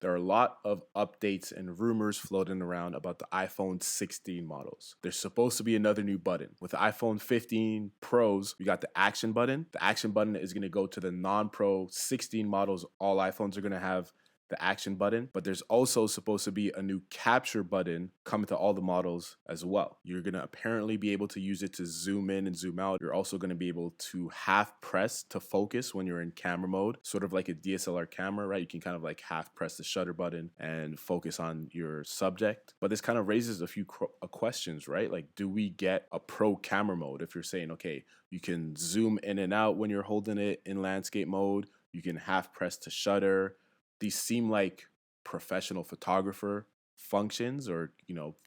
There are a lot of updates and rumors floating around about the iPhone 16 models. There's supposed to be another new button. With the iPhone 15 Pros, we got the action button. The action button is going to go to the non-Pro 16 models. All iPhones are going to have the action button, but there's also supposed to be a new capture button coming to all the models as well. You're going to apparently be able to use it to zoom in and zoom out. You're also going to be able to half press to focus when you're in camera mode, sort of like a DSLR camera, right? You can kind of like half press the shutter button and focus on your subject. But this kind of raises a few questions, right? Like, do we get a pro camera mode if you're saying, okay, you can zoom in and out when you're holding it in landscape mode, you can half press to shutter. These seem like professional photographer functions or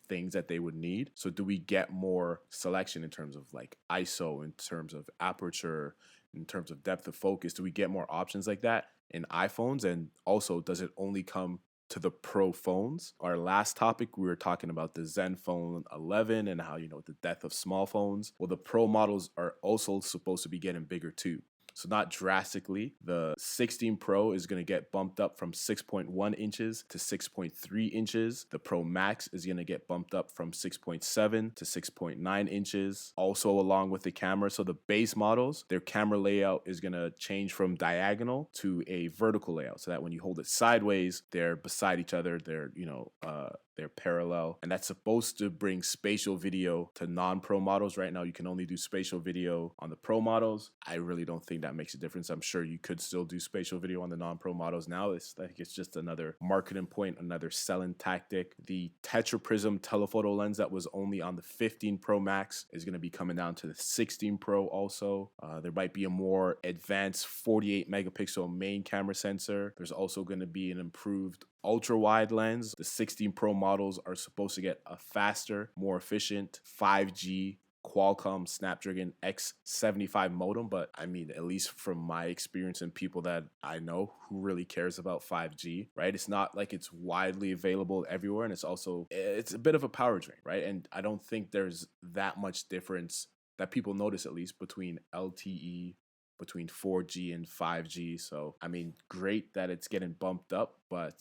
things that they would need. So do we get more selection in terms of like ISO, in terms of aperture, in terms of depth of focus? Do we get more options like that in iPhones? And also, does it only come to the Pro phones? Our last topic, we were talking about the Zenfone 11 and how the death of small phones. Well, the Pro models are also supposed to be getting bigger too. So not drastically. The 16 Pro is going to get bumped up from 6.1 inches to 6.3 inches. The Pro Max is going to get bumped up from 6.7 to 6.9 inches. Also along with the camera. So the base models, their camera layout is going to change from diagonal to a vertical layout, so that when you hold it sideways, they're beside each other. They're parallel, and that's supposed to bring spatial video to non-Pro models. Right now, you can only do spatial video on the Pro models. I really don't think that makes a difference. I'm sure you could still do spatial video on the non-Pro models now. It's just another marketing point, another selling tactic. The tetraprism telephoto lens that was only on the 15 Pro Max is going to be coming down to the 16 Pro also. There might be a more advanced 48 megapixel main camera sensor. There's also going to be an improved ultra wide lens. The 16 Pro models are supposed to get a faster, more efficient 5G Qualcomm Snapdragon X75 modem, but I mean, at least from my experience and people that I know, who really cares about 5G, right? It's not like it's widely available everywhere, and it's a bit of a power drain, right? And I don't think there's that much difference that people notice, at least between LTE, between 4G and 5G. So, I mean, great that it's getting bumped up, but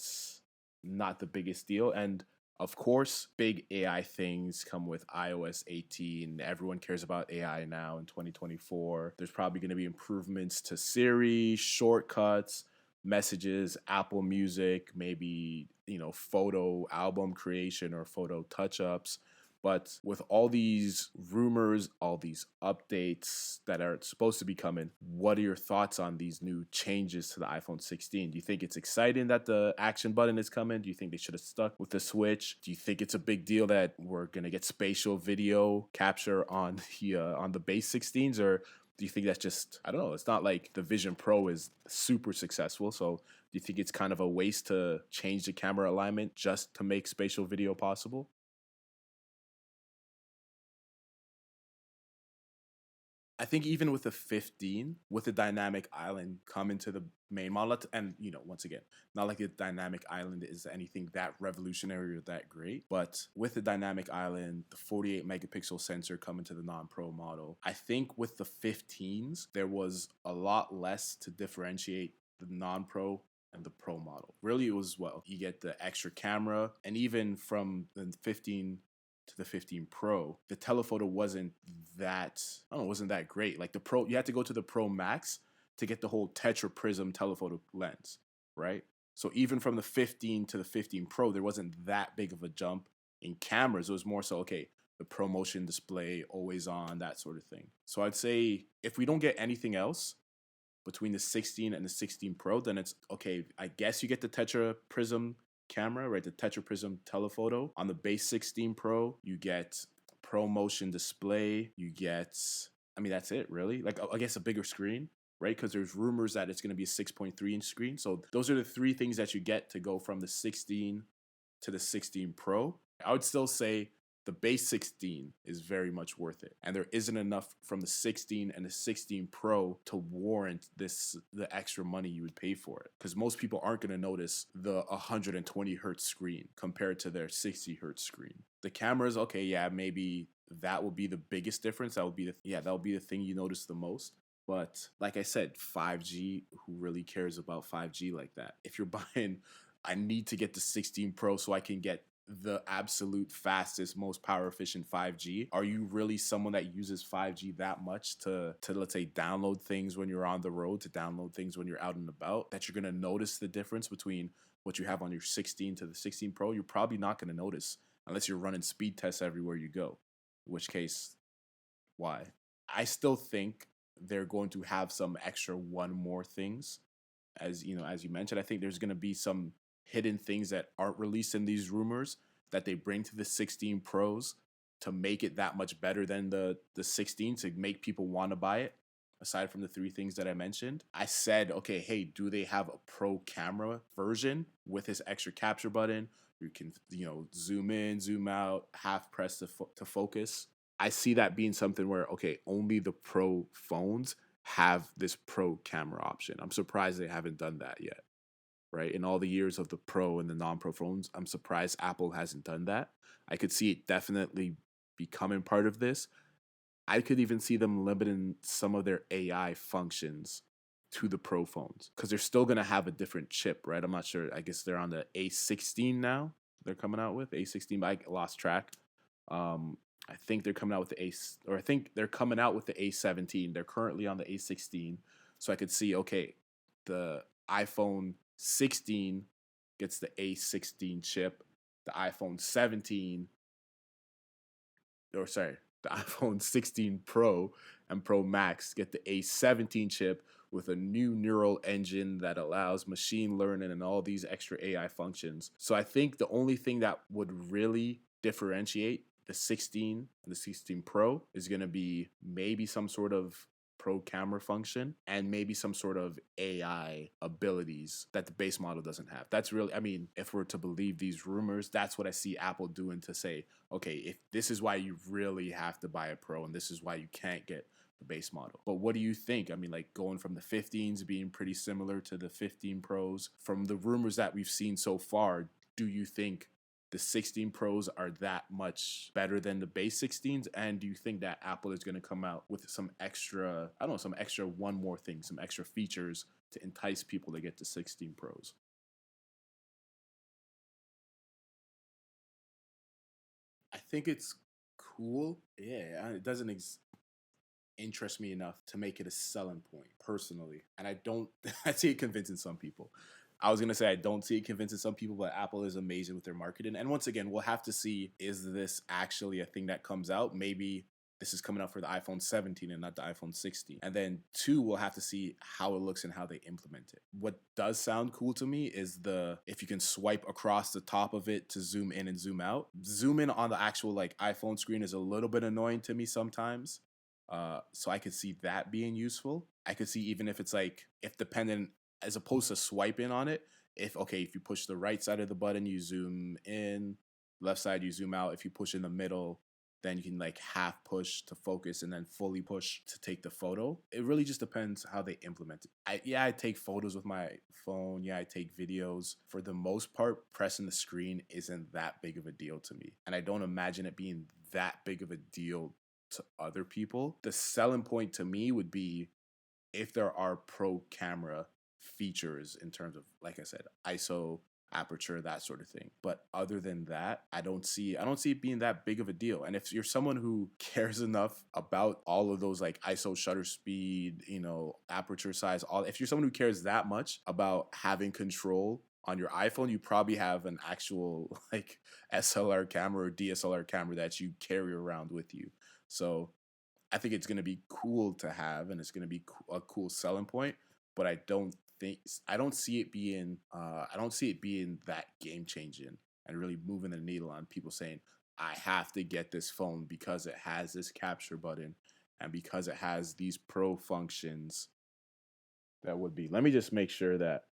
not the biggest deal. And of course, big AI things come with iOS 18. Everyone cares about AI now in 2024. There's probably going to be improvements to Siri, shortcuts, messages, Apple Music, maybe, photo album creation or photo touch-ups. But with all these rumors, all these updates that are supposed to be coming, what are your thoughts on these new changes to the iPhone 16? Do you think it's exciting that the action button is coming? Do you think they should have stuck with the switch? Do you think it's a big deal that we're going to get spatial video capture on the base 16s? Or do you think that's just, I don't know, it's not like the Vision Pro is super successful. So do you think it's kind of a waste to change the camera alignment just to make spatial video possible? I think even with the 15, with the dynamic island coming to the main model, and once again, not like the dynamic island is anything that revolutionary or that great, but with the dynamic island, the 48 megapixel sensor coming to the non-Pro model, I think with the 15s, there was a lot less to differentiate the non-Pro and the Pro model. Really, it was, well, you get the extra camera, and even from the 15 to the 15 Pro, the telephoto wasn't that great. Like the Pro, you had to go to the Pro Max to get the whole tetraprism telephoto lens, right? So even from the 15 to the 15 Pro, there wasn't that big of a jump in cameras. It was more so, okay, the ProMotion display, always on, that sort of thing. So I'd say if we don't get anything else between the 16 and the 16 Pro, then it's okay. I guess you get the tetraprism camera, right? The tetraprism telephoto. On the base 16 Pro, you get ProMotion display. You get, I mean, that's it really. Like, I guess a bigger screen, right? Because there's rumors that it's going to be a 6.3 inch screen. So those are the three things that you get to go from the 16 to the 16 Pro. I would still say the base 16 is very much worth it. And there isn't enough from the 16 and the 16 Pro to warrant the extra money you would pay for it. Because most people aren't going to notice the 120 hertz screen compared to their 60 hertz screen. The cameras, okay, yeah, maybe that will be the biggest difference. That will be the thing you notice the most. But like I said, 5G, who really cares about 5G like that? If you're buying I need to get the 16 Pro so I can get the absolute fastest, most power efficient 5G. Are you really someone that uses 5G that much to let's say download things when you're on the road, to download things when you're out and about, that you're gonna notice the difference between what you have on your 16 to the 16 Pro? You're probably not gonna notice unless you're running speed tests everywhere you go. In which case, why? I still think they're going to have some extra one more things, as you know, as you mentioned. I think there's going to be some hidden things that aren't released in these rumors that they bring to the 16 Pros to make it that much better than the 16, to make people want to buy it. Aside from the three things that I mentioned, I said, okay, hey, do they have a pro camera version with this extra capture button? You can, zoom in, zoom out, half press to focus. I see that being something where, okay, only the pro phones have this pro camera option. I'm surprised they haven't done that yet, right? In all the years of the pro and the non-pro phones, I'm surprised Apple hasn't done that. I could see it definitely becoming part of this. I could even see them limiting some of their AI functions to the pro phones, because they're still going to have a different chip, right? I'm not sure. I guess they're on the A16 now. They're coming out with A16, but I lost track. Um, I think they're coming out with the or I think they're coming out with the A17. They're currently on the A16, so I could see, okay, the iPhone 16 gets the A16 chip, the iPhone 17, or sorry, the iPhone 16 Pro and Pro Max get the A17 chip with a new neural engine that allows machine learning and all these extra AI functions. So I think the only thing that would really differentiate the 16 and the 16 Pro is going to be maybe some sort of pro camera function and maybe some sort of AI abilities that the base model doesn't have. That's really, I mean, if we're to believe these rumors, that's what I see Apple doing, to say, okay, if this is why you really have to buy a Pro and this is why you can't get the base model. But what do you think? I mean, like, going from the 15s being pretty similar to the 15 Pros, from the rumors that we've seen so far, do you think the 16 Pros are that much better than the base 16s? And do you think that Apple is going to come out with some extra, I don't know, some extra one more thing, some extra features to entice people to get the 16 Pros? I think it's cool. Yeah, it doesn't interest me enough to make it a selling point personally. And I don't, I see it convincing some people. I was gonna say I don't see it convincing some people, but Apple is amazing with their marketing. And once again, we'll have to see, is this actually a thing that comes out? Maybe this is coming out for the iPhone 17 and not the iPhone 16. And then two, we'll have to see how it looks and how they implement it. What does sound cool to me is the, if you can swipe across the top of it to zoom in and zoom out. Zoom in on the actual like iPhone screen is a little bit annoying to me sometimes. So I could see that being useful. I could see, even if it's like, if dependent, as opposed to swiping on it, if, okay, if you push the right side of the button, you zoom in, left side, you zoom out. If you push in the middle, then you can like half push to focus and then fully push to take the photo. It really just depends how they implement it. I take photos with my phone. Yeah, I take videos. For the most part, pressing the screen isn't that big of a deal to me. And I don't imagine it being that big of a deal to other people. The selling point to me would be if there are pro camera features in terms of, like I said, ISO, aperture, that sort of thing. But other than that, I don't see it being that big of a deal. And if you're someone who cares enough about all of those, like ISO, shutter speed, aperture size, all, if you're someone who cares that much about having control on your iPhone, you probably have an actual like SLR camera or DSLR camera that you carry around with you. So I think it's going to be cool to have, and it's going to be a cool selling point. But I don't see it being that game changing and really moving the needle on people saying, I have to get this phone because it has this capture button and because it has these pro functions. That would be. Let me just make sure that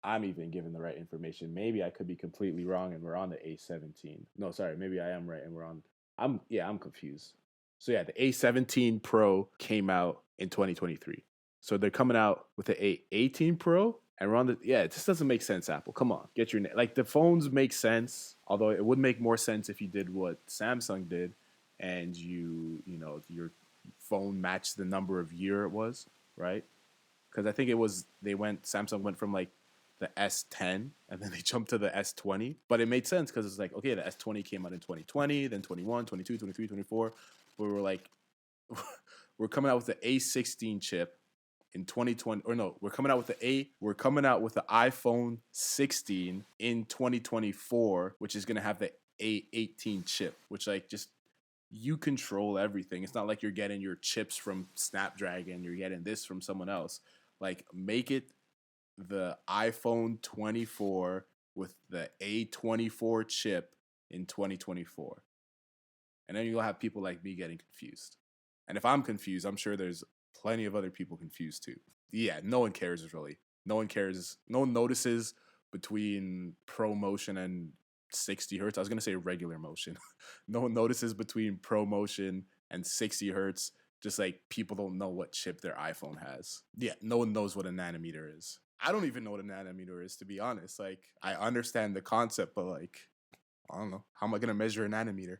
I'm even giving the right information. Maybe I could be completely wrong and we're on the A17. No, sorry, maybe I am right and we're on. I'm confused. So yeah, the A17 Pro came out in 2023. So they're coming out with the A18 Pro, and we're on the, yeah, it just doesn't make sense. Apple, come on, get your, like, the phones make sense. Although it would make more sense if you did what Samsung did, and your phone matched the number of year it was, right? Because I think Samsung went from like the S10 and then they jumped to the S20. But it made sense because it's like, okay, the S20 came out in 2020, then 21, 22, 23, 24. We were like, we're coming out with the A16 chip in 2020, or no, we're coming out with the iPhone 16 in 2024, which is gonna have the A18 chip, which like just you control everything. It's not like you're getting your chips from Snapdragon, you're getting this from someone else. Like make it the iPhone 24 with the A24 chip in 2024. And then you'll have people like me getting confused. And if I'm confused, I'm sure there's plenty of other people confused too. Yeah, no one cares really. No one cares. No one notices between pro motion and 60 hertz. I was going to say regular motion. No one notices between pro motion and 60 hertz. Just like people don't know what chip their iPhone has. Yeah, no one knows what a nanometer is. I don't even know what a nanometer is, to be honest. Like, I understand the concept, but like, I don't know. How am I going to measure a nanometer?